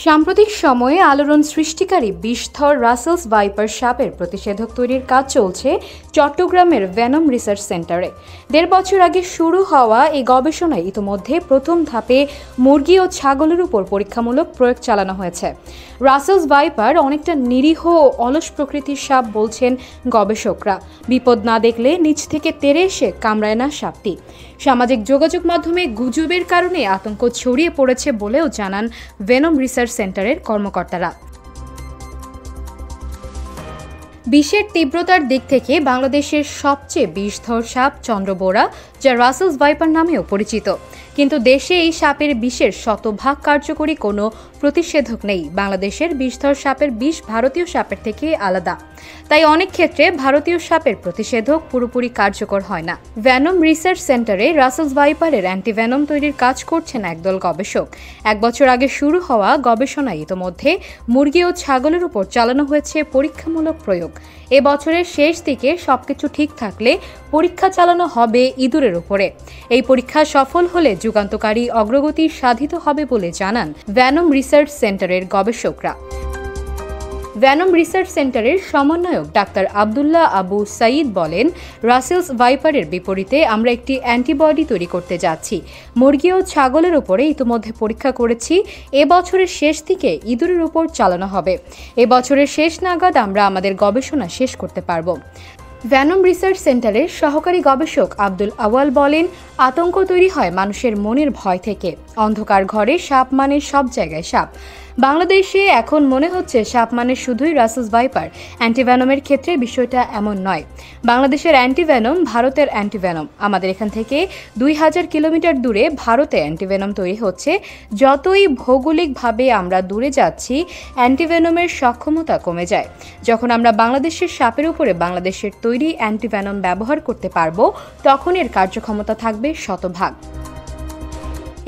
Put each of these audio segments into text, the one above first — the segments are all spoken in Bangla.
সাম্প্রতিক সময়ে আলোড়ন সৃষ্টিকারী বিষধর রাসেলস ভাইপার সাপের প্রতিষেধক তৈরির কাজ চলছে চট্টগ্রামের ভেনম রিসার্চ সেন্টারে। ১.৫ বছর আগে শুরু হওয়া এই গবেষণায় ইতিমধ্যে প্রথম ধাপে মুরগি ও ছাগলের উপর পরীক্ষামূলক প্রয়োগ চালানো হয়েছে। রাসেলস ভাইপার অনেকটা নিরীহ ও অলস প্রকৃতির সাপ বলছেন গবেষকরা। বিপদ না দেখলে নিচ থেকে তেড়ে এসে কামড়ায় না সাপটি। সামাজিক যোগাযোগ মাধ্যমে গুজবের কারণে আতঙ্ক ছড়িয়ে পড়েছে বলেও জানান ভেনম রিসার্চ সেন্টারের কর্মকর্তারা। বিষের তীব্রতার দিক থেকে বাংলাদেশের সবচেয়ে বিষধর সাপ চন্দ্রবোরা, যা রাসেলস ভাইপার নামেও পরিচিত। কিন্তু দেশে এই সাপের বিষের শতভাগ কার্যকরী কোনো প্রতিষেধক নেই। বাংলাদেশের বিষধর সাপের বিষ ভারতীয় সাপের থেকে আলাদা, তাই অনেক ক্ষেত্রে ভারতীয় সাপের প্রতিষেধক পুরোপুরি কার্যকর হয় না। ভেনম রিসার্চ সেন্টারে রাসেলস ভাইপারের অ্যান্টিভেনম তৈরির কাজ করছেন একদল গবেষক। ১ বছর আগে শুরু হওয়া গবেষণায় ইতোমধ্যে মুরগি ও ছাগলের উপর চালানো হয়েছে পরীক্ষামূলক প্রয়োগ। এ বছরের শেষ দিকে সবকিছু ঠিক থাকলে পরীক্ষা চালানো হবে ইঁদুরের উপরে। এই পরীক্ষা সফল হলে যুগান্তকারী অগ্রগতি সাধিত হবে বলে জানান ভেনম রিসার্চ সেন্টারের গবেষকরা। ভেনম রিসার্চ সেন্টারের সমন্বয়ক ডাক্তার আবদুল্লাহ আবু সাইদ বলেন, রাসেলস ভাইপারের বিপরীতে আমরা একটি অ্যান্টিবডি তৈরি করতে যাচ্ছি। মুরগি ও ছাগলের উপরে ইতিমধ্যে পরীক্ষা করেছি। এ বছরের শেষ দিকে ইঁদুরের উপর চালানো হবে। এ বছরের শেষ নাগাদ আমরা আমাদের গবেষণা শেষ করতে পারব। ভেনম রিসার্চ সেন্টারের সহকারী গবেষক আব্দুল আওয়াল বলেন, আতঙ্ক তৈরি হয় মানুষের মনের ভয় থেকে। অন্ধকার ঘরে সাপ মানে সব জায়গায় সাপ। বাংলাদেশে এখন মনে হচ্ছে সাপ মানে শুধুই রাসেলস ভাইপার। অ্যান্টিভেনমের ক্ষেত্রে বিষয়টা এমন নয়। বাংলাদেশের অ্যান্টিভেনম ভারতের অ্যান্টিভেনম। আমাদের এখান থেকে ২০০০ কিলোমিটার দূরে ভারতে অ্যান্টিভেনম তৈরি হচ্ছে। যতই ভৌগোলিকভাবে আমরা দূরে যাচ্ছি, অ্যান্টিভেনমের সক্ষমতা কমে যায়। যখন আমরা বাংলাদেশের সাপের উপরে বাংলাদেশের তৈরি অ্যান্টিভেনম ব্যবহার করতে পারব, তখন এর কার্যক্ষমতা থাকবে শতভাগ।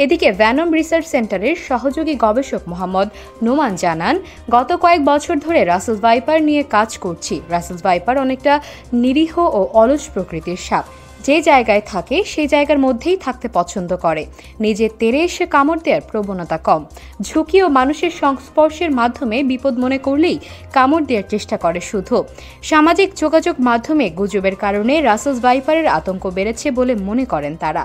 এদিকে ভেনম রিসার্চ সেন্টারের সহযোগী গবেষক মোহাম্মদ নোমান জানান, গত কয়েক বছর ধরে রাসেলস ভাইপার নিয়ে কাজ করছি। রাসেলস ভাইপার অনেকটা নিরীহ ও অলস প্রকৃতির সাপ। যে জায়গায় থাকে সেই জায়গার মধ্যেই থাকতে পছন্দ করে। নিজে তেড়ে এসে কামড় দেওয়ার প্রবণতা কম। ঝুঁকি ও মানুষের সংস্পর্শের মাধ্যমে বিপদ মনে করলেই কামড় দেওয়ার চেষ্টা করে শুধু। সামাজিক যোগাযোগ মাধ্যমে গুজবের কারণে রাসেলস ভাইপারের আতঙ্ক বেড়েছে বলে মনে করেন তারা।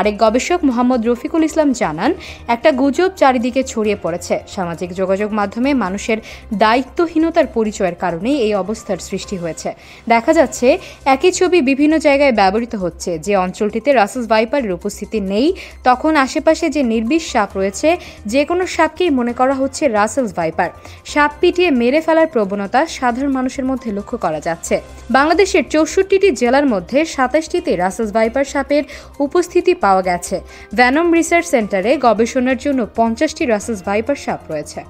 আরেক গবেষক মোহাম্মদ রফিকুল ইসলাম জানান, একটা গুজব চারিদিকে ছড়িয়ে পড়েছে। সামাজিক যোগাযোগ মাধ্যমে মানুষের দায়িত্বহীনতার পরিচয়ের কারণেই এই অবস্থার সৃষ্টি হয়েছে। দেখা যাচ্ছে একই ছবি বিভিন্ন জায়গায় ব্যবহৃত হচ্ছে। যে অঞ্চলটিতে রাসেলস ভাইপারের উপস্থিতি নেই, তখন আশেপাশে যে নির্বিষ সাপ রয়েছে, যে কোনো সাপকেই মনে করা হচ্ছে রাসেলস ভাইপার। সাপ পিটিয়ে মেরে ফেলার প্রবণতা সাধারণ মানুষের মধ্যে লক্ষ্য করা যাচ্ছে। বাংলাদেশের ৬৪টি জেলার মধ্যে ২৭টিতে রাসেলস ভাইপার সাপের উপস্থিতি পাওয়া গেছে। ভেনম রিসার্চ সেন্টারে গবেষণার জন্য ৫০টি রাসেলস ভাইপার সাপ রয়েছে।